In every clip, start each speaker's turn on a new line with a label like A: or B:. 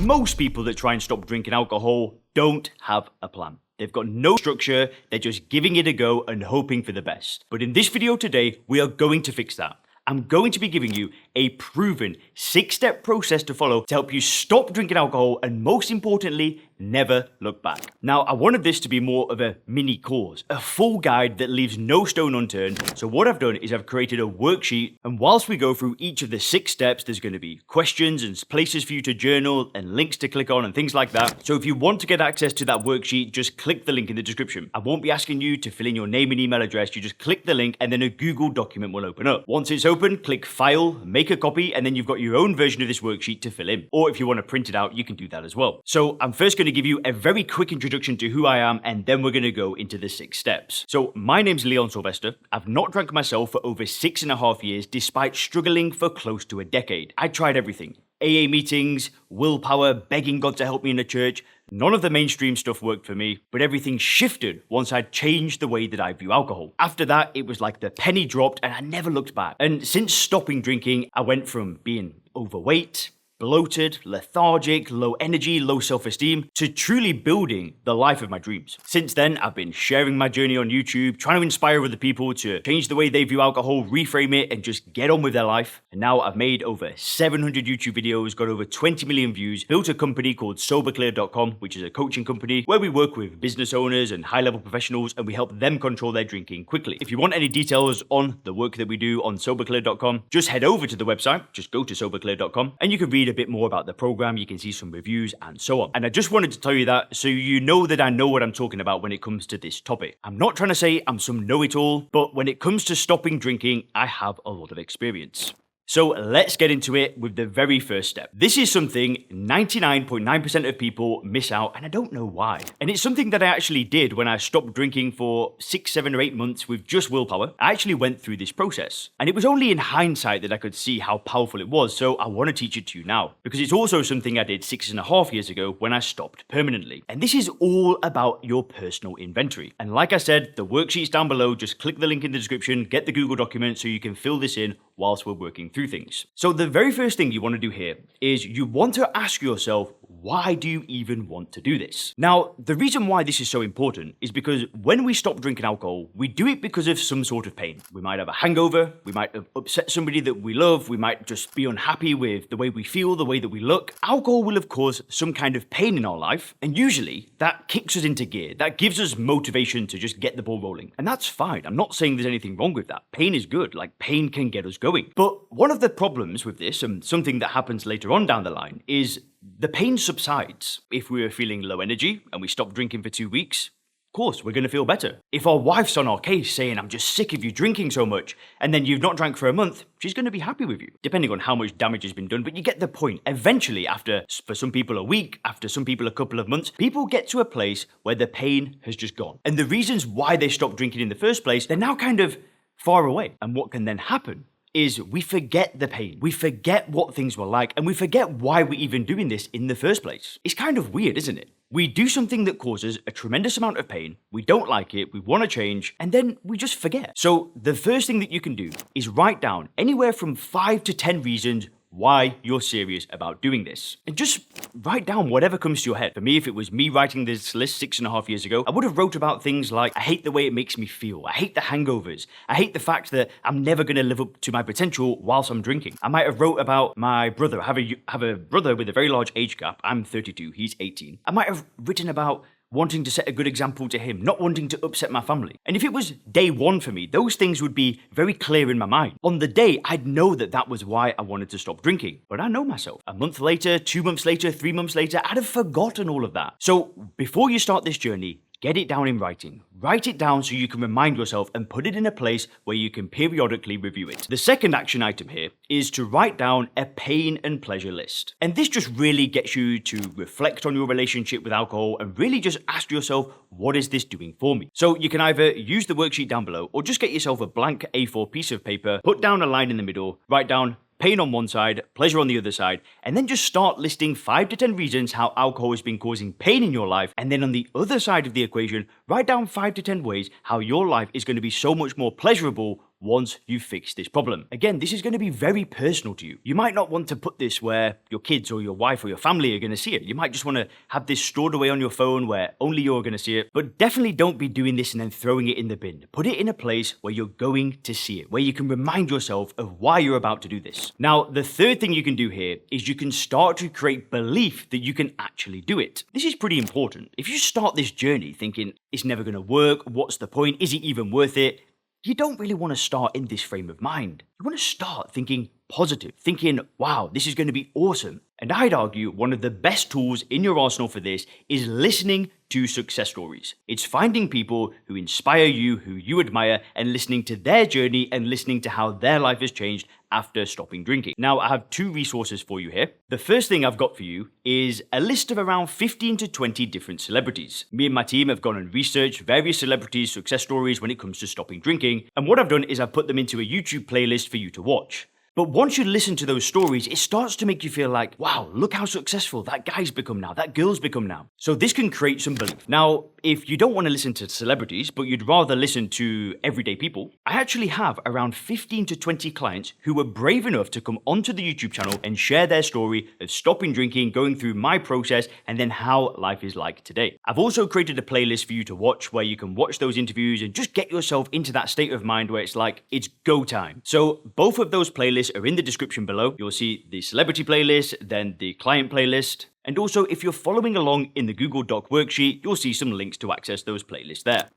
A: Most people that try and stop drinking alcohol don't have a plan. They've got no structure, they're just giving it a go and hoping for the best. But in this video today, we are going to fix that. I'm going to be giving you a proven 6-step process to follow to help you stop drinking alcohol and, most importantly, never look back. Now, I wanted this to be more of a mini course, a full guide that leaves no stone unturned. So what I've done is I've created a worksheet, and whilst we go through each of the 6 steps, there's going to be questions and places for you to journal and links to click on and things like that. So if you want to get access to that worksheet, just click the link in the description. I won't be asking you to fill in your name and email address. You just click the link and then a Google document will open up. Once it's open, click File, make a copy, and then you've got your own version of this worksheet to fill in. Or if you want to print it out, you can do that as well. So I'm first going to give you a very quick introduction to who I am, and then we're going to go into the 6 steps. So my name's Leon Sylvester. I've not drank myself for over 6.5 years, despite struggling for close to a decade. I tried everything. AA meetings, willpower, begging God to help me in the church. None of the mainstream stuff worked for me, but everything shifted once I'd changed the way that I view alcohol. After that, it was like the penny dropped and I never looked back. And since stopping drinking, I went from being overweight, bloated, lethargic, low energy, low self-esteem, to truly building the life of my dreams. Since then, I've been sharing my journey on YouTube, trying to inspire other people to change the way they view alcohol, reframe it, and just get on with their life. And now I've made over 700 YouTube videos, got over 20 million views, built a company called SoberClear.com, which is a coaching company where we work with business owners and high-level professionals, and we help them control their drinking quickly. If you want any details on the work that we do on SoberClear.com, just head over to the website, just go to SoberClear.com, and you can read a bit more about the program, you can see some reviews and so on. And I just wanted to tell you that so you know that I know what I'm talking about when it comes to this topic. I'm not trying to say I'm some know-it-all, but when it comes to stopping drinking, I have a lot of experience. So let's get into it with the very first step. This is something 99.9% of people miss out, and I don't know why. And it's something that I actually did when I stopped drinking for 6, 7, or 8 months with just willpower. I actually went through this process. And it was only in hindsight that I could see how powerful it was, so I want to teach it to you now. Because it's also something I did 6.5 years ago when I stopped permanently. And this is all about your personal inventory. And like I said, the worksheet's down below. Just click the link in the description, get the Google document so you can fill this in whilst we're working through things. So the very first thing you want to do here is you want to ask yourself, why do you even want to do this? Now, the reason why this is so important is because when we stop drinking alcohol, we do it because of some sort of pain. We might have a hangover, we might have upset somebody that we love, we might just be unhappy with the way we feel, the way that we look. Alcohol will have caused some kind of pain in our life, and usually that kicks us into gear. That gives us motivation to just get the ball rolling. And that's fine. I'm not saying there's anything wrong with that. Pain is good. Like, pain can get us going. But one of the problems with this, and something that happens later on down the line, is the pain subsides. If we are feeling low energy and we stop drinking for 2 weeks, of course, we're going to feel better. If our wife's on our case saying, I'm just sick of you drinking so much, and then you've not drank for a month, she's going to be happy with you, depending on how much damage has been done. But you get the point. Eventually, after, for some people, a week, after some people, a couple of months, people get to a place where the pain has just gone. And the reasons why they stopped drinking in the first place, they're now kind of far away. And what can then happen is we forget the pain. We forget what things were like, and we forget why we're even doing this in the first place. It's kind of weird, isn't it? We do something that causes a tremendous amount of pain, we don't like it, we want to change, and then we just forget. So the first thing that you can do is write down anywhere from 5 to 10 reasons why you're serious about doing this. And just write down whatever comes to your head. For me, if it was me writing this list 6.5 years ago, I would have wrote about things like, I hate the way it makes me feel. I hate the hangovers. I hate the fact that I'm never going to live up to my potential whilst I'm drinking. I might have wrote about my brother. I have a brother with a very large age gap. I'm 32, he's 18. I might have written about wanting to set a good example to him, not wanting to upset my family. And if it was day 1 for me, those things would be very clear in my mind. On the day, I'd know that that was why I wanted to stop drinking. But I know myself. A month later, 2 months later, 3 months later, I'd have forgotten all of that. So before you start this journey, get it down in writing. Write it down so you can remind yourself and put it in a place where you can periodically review it. The second action item here is to write down a pain and pleasure list. And this just really gets you to reflect on your relationship with alcohol and really just ask yourself, what is this doing for me? So you can either use the worksheet down below or just get yourself a blank A4 piece of paper, put down a line in the middle, write down pain on one side, pleasure on the other side, and then just start listing 5 to 10 reasons how alcohol has been causing pain in your life. And then on the other side of the equation, write down 5 to 10 ways how your life is going to be so much more pleasurable once you've fixed this problem. Again, this is going to be very personal to you. You might not want to put this where your kids or your wife or your family are going to see it. You might just want to have this stored away on your phone where only you're going to see it. But definitely don't be doing this and then throwing it in the bin. Put it in a place where you're going to see it, where you can remind yourself of why you're about to do this. Now, the third thing you can do here is you can start to create belief that you can actually do it. This is pretty important. If you start this journey thinking it's never going to work, what's the point? Is it even worth it? You don't really want to start in this frame of mind. You want to start thinking positive, thinking, wow, this is going to be awesome. And I'd argue one of the best tools in your arsenal for this is listening to success stories. It's finding people who inspire you, who you admire, and listening to their journey and listening to how their life has changed after stopping drinking. Now, I have two resources for you here. The first thing I've got for you is a list of around 15 to 20 different celebrities. Me and my team have gone and researched various celebrities' success stories when it comes to stopping drinking, and what I've done is I've put them into a YouTube playlist for you to watch. But once you listen to those stories, it starts to make you feel like, wow, look how successful that guy's become now, that girl's become now. So this can create some belief. Now, if you don't want to listen to celebrities, but you'd rather listen to everyday people, I actually have around 15 to 20 clients who were brave enough to come onto the YouTube channel and share their story of stopping drinking, going through my process, and then how life is like today. I've also created a playlist for you to watch where you can watch those interviews and just get yourself into that state of mind where it's like, it's go time. So both of those playlists are in the description below. You'll see the celebrity playlist, then the client playlist. And also, if you're following along in the Google Doc worksheet, you'll see some links to access those playlists there.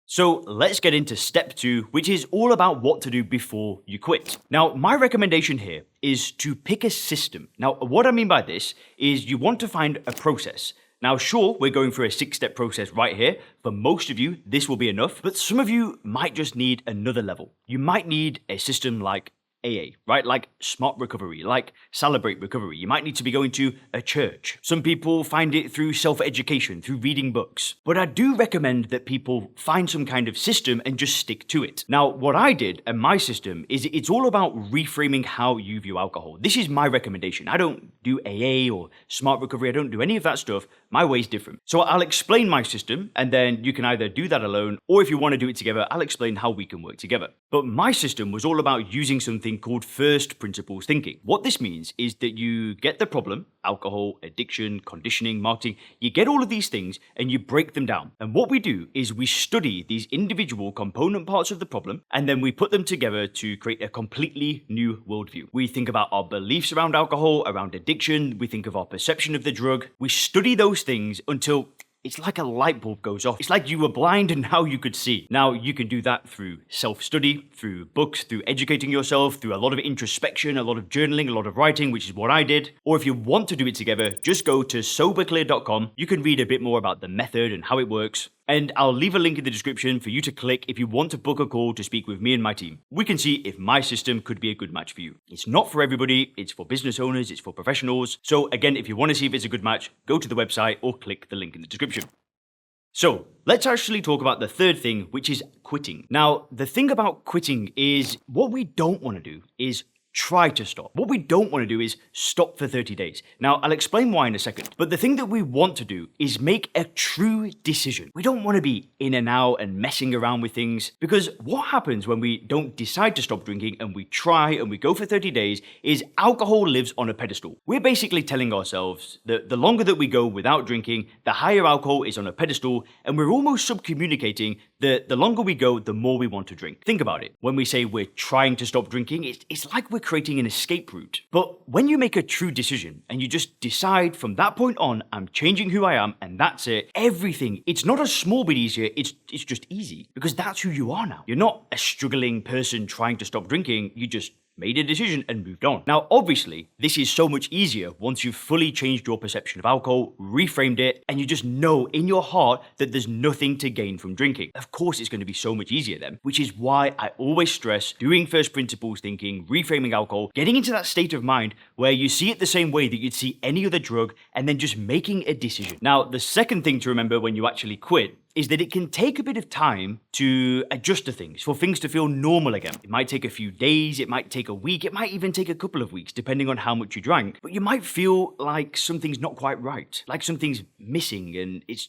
A: So let's get into step 2, which is all about what to do before you quit. Now, my recommendation here is to pick a system. Now, what I mean by this is you want to find a process. Now, sure, we're going through a 6-step process right here. For most of you, this will be enough, but some of you might just need another level. You might need a system like AA, right? Like Smart Recovery, like Celebrate Recovery. You might need to be going to a church. Some people find it through self-education, through reading books. But I do recommend that people find some kind of system and just stick to it. Now, what I did and my system is it's all about reframing how you view alcohol. This is my recommendation. I don't do AA or Smart Recovery. I don't do any of that stuff. My way is different. So I'll explain my system and then you can either do that alone or if you want to do it together, I'll explain how we can work together. But my system was all about using something called first principles thinking. What this means is that you get the problem, alcohol, addiction, conditioning, marketing, you get all of these things and you break them down. And what we do is we study these individual component parts of the problem and then we put them together to create a completely new worldview. We think about our beliefs around alcohol, around addiction, we think of our perception of the drug. We study those things until it's like a light bulb goes off. It's like you were blind and now you could see. Now, you can do that through self-study, through books, through educating yourself, through a lot of introspection, a lot of journaling, a lot of writing, which is what I did. Or if you want to do it together, just go to soberclear.com. You can read a bit more about the method and how it works. And I'll leave a link in the description for you to click if you want to book a call to speak with me and my team. We can see if my system could be a good match for you. It's not for everybody, it's for business owners, it's for professionals. So again, if you want to see if it's a good match, go to the website or click the link in the description. So let's actually talk about the third thing, which is quitting. Now, the thing about quitting is what we don't want to do is try to stop. What we don't want to do is stop for 30 days. Now, I'll explain why in a second. But the thing that we want to do is make a true decision. We don't want to be in and out and messing around with things because what happens when we don't decide to stop drinking and we try and we go for 30 days is alcohol lives on a pedestal. We're basically telling ourselves that the longer that we go without drinking, the higher alcohol is on a pedestal and we're almost subcommunicating that the longer we go, the more we want to drink. Think about it. When we say we're trying to stop drinking, it's like we're creating an escape route. But when you make a true decision and you just decide from that point on, I'm changing who I am and that's it, everything, it's not a small bit easier, it's just easy because that's who you are now. You're not a struggling person trying to stop drinking, you just made a decision and moved on. Now, obviously, this is so much easier once you've fully changed your perception of alcohol, reframed it, and you just know in your heart that there's nothing to gain from drinking. Of course, it's going to be so much easier then, which is why I always stress doing first principles thinking, reframing alcohol, getting into that state of mind where you see it the same way that you'd see any other drug, and then just making a decision. Now, the second thing to remember when you actually quit is that it can take a bit of time to adjust to things, for things to feel normal again. It might take a few days, it might take a week, it might even take a couple of weeks, depending on how much you drank. But you might feel like something's not quite right, like something's missing and it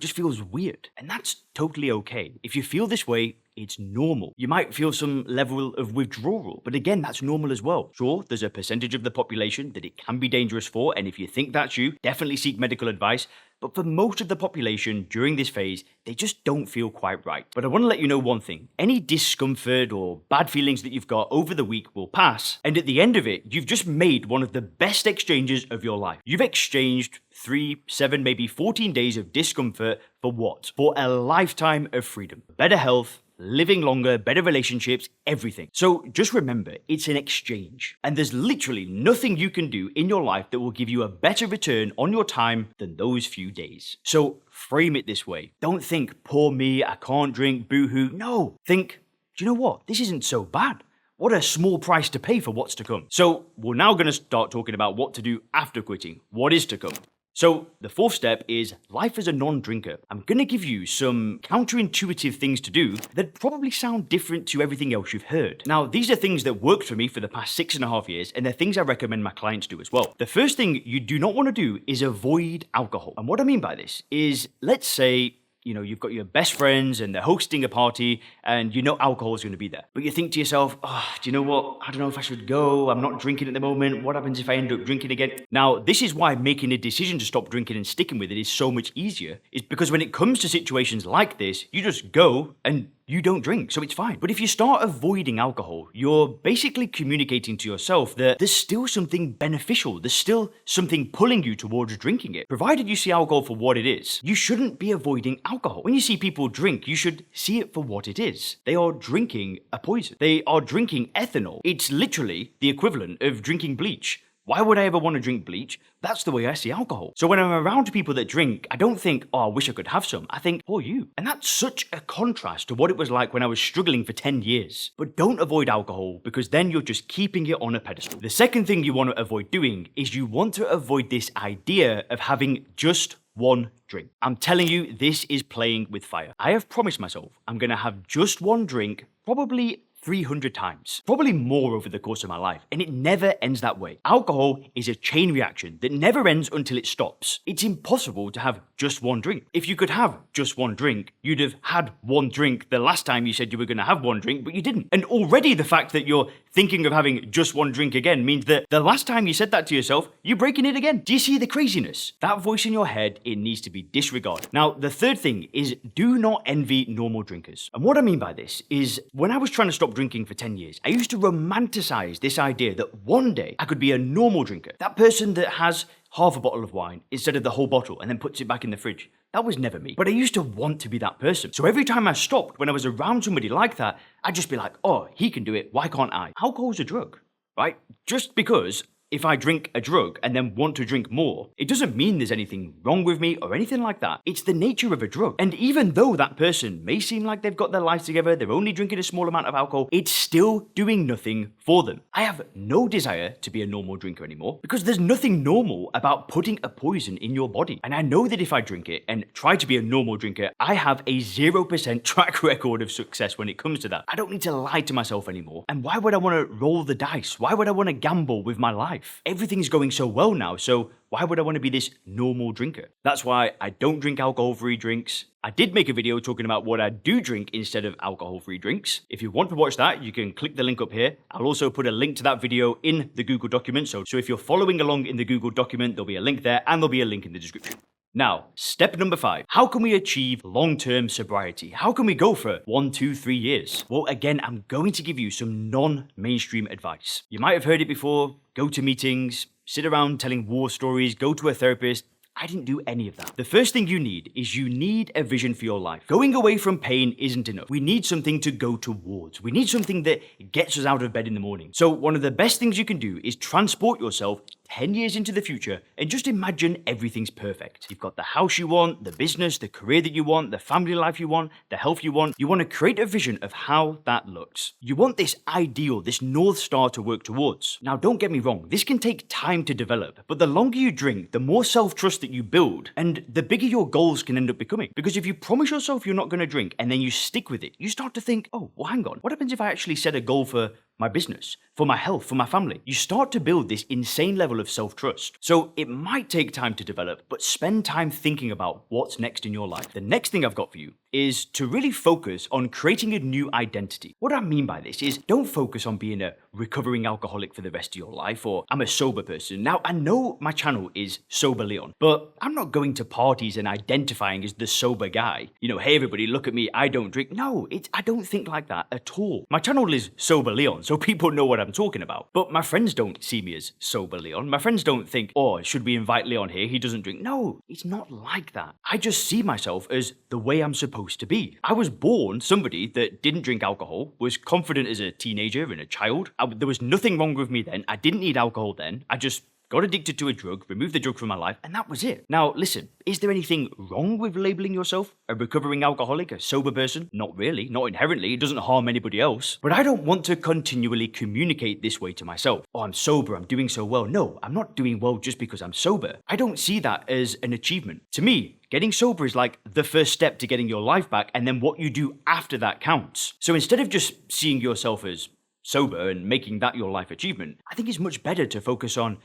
A: just feels weird. And that's totally okay. If you feel this way, It's normal. You might feel some level of withdrawal, but again, that's normal as well. Sure, there's a percentage of the population that it can be dangerous for, and if you think that's you, definitely seek medical advice. But for most of the population during this phase, they just don't feel quite right. But I want to let you know one thing. Any discomfort or bad feelings that you've got over the week will pass, and at the end of it, you've just made one of the best exchanges of your life. You've exchanged 3, 7, maybe 14 days of discomfort for what? For a lifetime of freedom. Better health, living longer, better relationships, everything. So just remember, it's an exchange. And there's literally nothing you can do in your life that will give you a better return on your time than those few days. So frame it this way. Don't think, poor me, I can't drink, boo-hoo. No, think, do you know what? This isn't so bad. What a small price to pay for what's to come. So we're now going to start talking about what to do after quitting, what is to come. So the fourth step is life as a non-drinker. I'm going to give you some counterintuitive things to do that probably sound different to everything else you've heard. Now, these are things that worked for me for the past 6.5 years, and they're things I recommend my clients do as well. The first thing you do not want to do is avoid alcohol. And what I mean by this is, let's say, you've got your best friends and they're hosting a party and you know alcohol is going to be there. But you think to yourself, do you know what? I don't know if I should go. I'm not drinking at the moment. What happens if I end up drinking again? Now, this is why making a decision to stop drinking and sticking with it is so much easier. Is because when it comes to situations like this, you just go and you don't drink, so it's fine. But if you start avoiding alcohol, you're basically communicating to yourself that there's still something beneficial. There's still something pulling you towards drinking it. Provided you see alcohol for what it is, you shouldn't be avoiding alcohol. When you see people drink, you should see it for what it is. They are drinking a poison. They are drinking ethanol. It's literally the equivalent of drinking bleach. Why would I ever want to drink bleach? That's the way I see alcohol. So when I'm around people that drink, I don't think, I wish I could have some. I think, poor you. And that's such a contrast to what it was like when I was struggling for 10 years. But don't avoid alcohol, because then you're just keeping it on a pedestal. The second thing you want to avoid doing is you want to avoid this idea of having just one drink. I'm telling you, this is playing with fire. I have promised myself I'm going to have just one drink, probably 300 times, probably more over the course of my life, and it never ends that way. Alcohol is a chain reaction that never ends until it stops. It's impossible to have just one drink. If you could have just one drink, you'd have had one drink the last time you said you were going to have one drink, but you didn't. And already the fact that you're thinking of having just one drink again means that the last time you said that to yourself, you're breaking it again. Do you see the craziness? That voice in your head, it needs to be disregarded. Now, the third thing is do not envy normal drinkers. And what I mean by this is when I was trying to stop drinking for 10 years, I used to romanticize this idea that one day I could be a normal drinker. That person that has half a bottle of wine instead of the whole bottle and then puts it back in the fridge. That was never me. But I used to want to be that person. So every time I stopped, when I was around somebody like that, I'd just be like, he can do it, why can't I? Alcohol's a drug, right? Just because if I drink a drug and then want to drink more, it doesn't mean there's anything wrong with me or anything like that. It's the nature of a drug. And even though that person may seem like they've got their life together, they're only drinking a small amount of alcohol, it's still doing nothing for them. I have no desire to be a normal drinker anymore because there's nothing normal about putting a poison in your body. And I know that if I drink it and try to be a normal drinker, I have a 0% track record of success when it comes to that. I don't need to lie to myself anymore. And why would I want to roll the dice? Why would I want to gamble with my life? Everything's going so well now, so why would I want to be this normal drinker? That's why I don't drink alcohol-free drinks. I did make a video talking about what I do drink instead of alcohol-free drinks. If you want to watch that, you can click the link up here. I'll also put a link to that video in the Google document, so if you're following along in the Google document, there'll be a link there, and there'll be a link in the description. Now, step number 5. How can we achieve long-term sobriety? How can we go for 1, 2, 3 years? Well, again, I'm going to give you some non-mainstream advice. You might have heard it before. Go to meetings, sit around telling war stories, go to a therapist. I didn't do any of that. The first thing you need is you need a vision for your life. Going away from pain isn't enough. We need something to go towards. We need something that gets us out of bed in the morning. So one of the best things you can do is transport yourself 10 years into the future and just imagine everything's perfect. You've got the house you want, the business, the career that you want, the family life you want, the health you want. You want to create a vision of how that looks. You want this ideal, this North Star to work towards. Now, don't get me wrong, this can take time to develop, but the longer you drink, the more self-trust that you build, and the bigger your goals can end up becoming. Because if you promise yourself you're not going to drink and then you stick with it, you start to think, well, hang on, what happens if I actually set a goal for my business, for my health, for my family? You start to build this insane level of self-trust. So it might take time to develop, but spend time thinking about what's next in your life. The next thing I've got for you is to really focus on creating a new identity. What I mean by this is don't focus on being a recovering alcoholic for the rest of your life or I'm a sober person. Now, I know my channel is Sober Leon, but I'm not going to parties and identifying as the sober guy. You know, hey everybody, look at me, I don't drink. No, I don't think like that at all. My channel is Sober Leon, so people know what I'm talking about. But my friends don't see me as Sober Leon. My friends don't think, oh, should we invite Leon here? He doesn't drink. No, it's not like that. I just see myself as the way I'm supposed to be. I was born somebody that didn't drink alcohol, was confident as a teenager and a child. There was nothing wrong with me then. I didn't need alcohol then. I just got addicted to a drug, removed the drug from my life, and that was it. Now, listen, is there anything wrong with labeling yourself a recovering alcoholic, a sober person? Not really, not inherently. It doesn't harm anybody else. But I don't want to continually communicate this way to myself. Oh, I'm sober, I'm doing so well. No, I'm not doing well just because I'm sober. I don't see that as an achievement. To me, getting sober is like the first step to getting your life back, and then what you do after that counts. So instead of just seeing yourself as sober and making that your life achievement, I think it's much better to focus on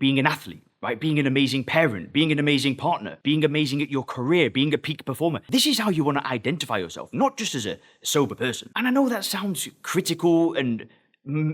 A: being an athlete, right? Being an amazing parent, being an amazing partner, being amazing at your career, being a peak performer. This is how you want to identify yourself, not just as a sober person. And I know that sounds critical and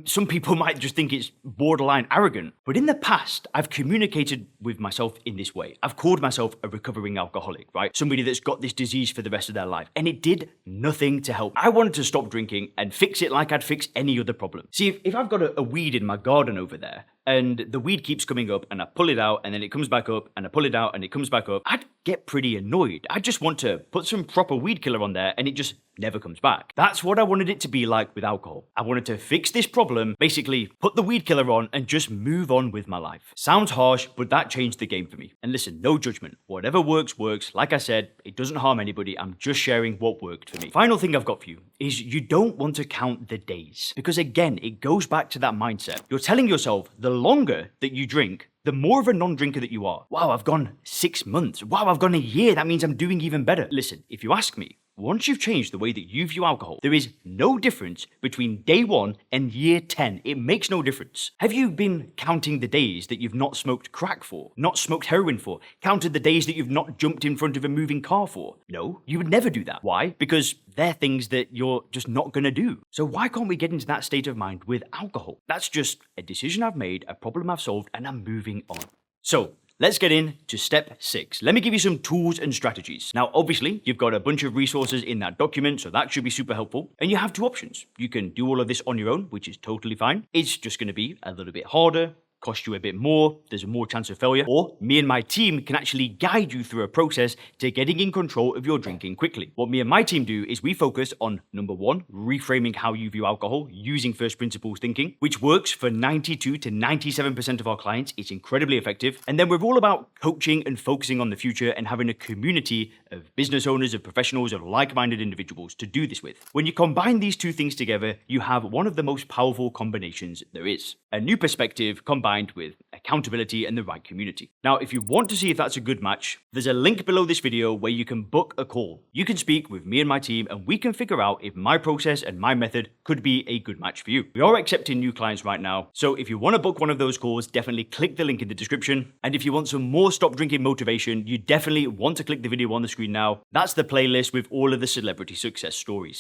A: some people might just think it's borderline arrogant, but in the past, I've communicated with myself in this way. I've called myself a recovering alcoholic, right? Somebody that's got this disease for the rest of their life, and it did nothing to help. I wanted to stop drinking and fix it like I'd fix any other problem. See, if I've got a weed in my garden over there, and the weed keeps coming up, and I pull it out, and then it comes back up, and I pull it out, and it comes back up, I'd get pretty annoyed. I just want to put some proper weed killer on there, and it just never comes back. That's what I wanted it to be like with alcohol. I wanted to fix this problem, basically put the weed killer on, and just move on with my life. Sounds harsh, but that changed the game for me. And listen, no judgment. Whatever works, works. Like I said, it doesn't harm anybody. I'm just sharing what worked for me. Final thing I've got for you is you don't want to count the days. Because again, it goes back to that mindset. You're telling yourself the longer that you drink, the more of a non-drinker that you are. Wow, I've gone 6 months. Wow, I've gone a year. That means I'm doing even better. Listen, if you ask me, once you've changed the way that you view alcohol, there is no difference between day 1 and year 10. It makes no difference. Have you been counting the days that you've not smoked crack for, not smoked heroin for, counted the days that you've not jumped in front of a moving car for? No, you would never do that. Why? Because they're things that you're just not gonna do. So why can't we get into that state of mind with alcohol? That's just a decision I've made, a problem I've solved, and I'm moving on. So, let's get into step 6. Let me give you some tools and strategies. Now, obviously, you've got a bunch of resources in that document, so that should be super helpful. And you have 2 options. You can do all of this on your own, which is totally fine. It's just going to be a little bit harder, cost you a bit more, there's more chance of failure, or me and my team can actually guide you through a process to getting in control of your drinking quickly. What me and my team do is we focus on number 1, reframing how you view alcohol using first principles thinking, which works for 92 to 97% of our clients. It's incredibly effective. And then we're all about coaching and focusing on the future and having a community of business owners, of professionals, of like-minded individuals to do this with. When you combine these 2 things together, you have one of the most powerful combinations there is. A new perspective combined with accountability and the right community. Now, if you want to see if that's a good match, there's a link below this video where you can book a call. You can speak with me and my team, and we can figure out if my process and my method could be a good match for you. We are accepting new clients right now, so if you want to book one of those calls, definitely click the link in the description. And if you want some more stop drinking motivation, you definitely want to click the video on the screen now. That's the playlist with all of the celebrity success stories.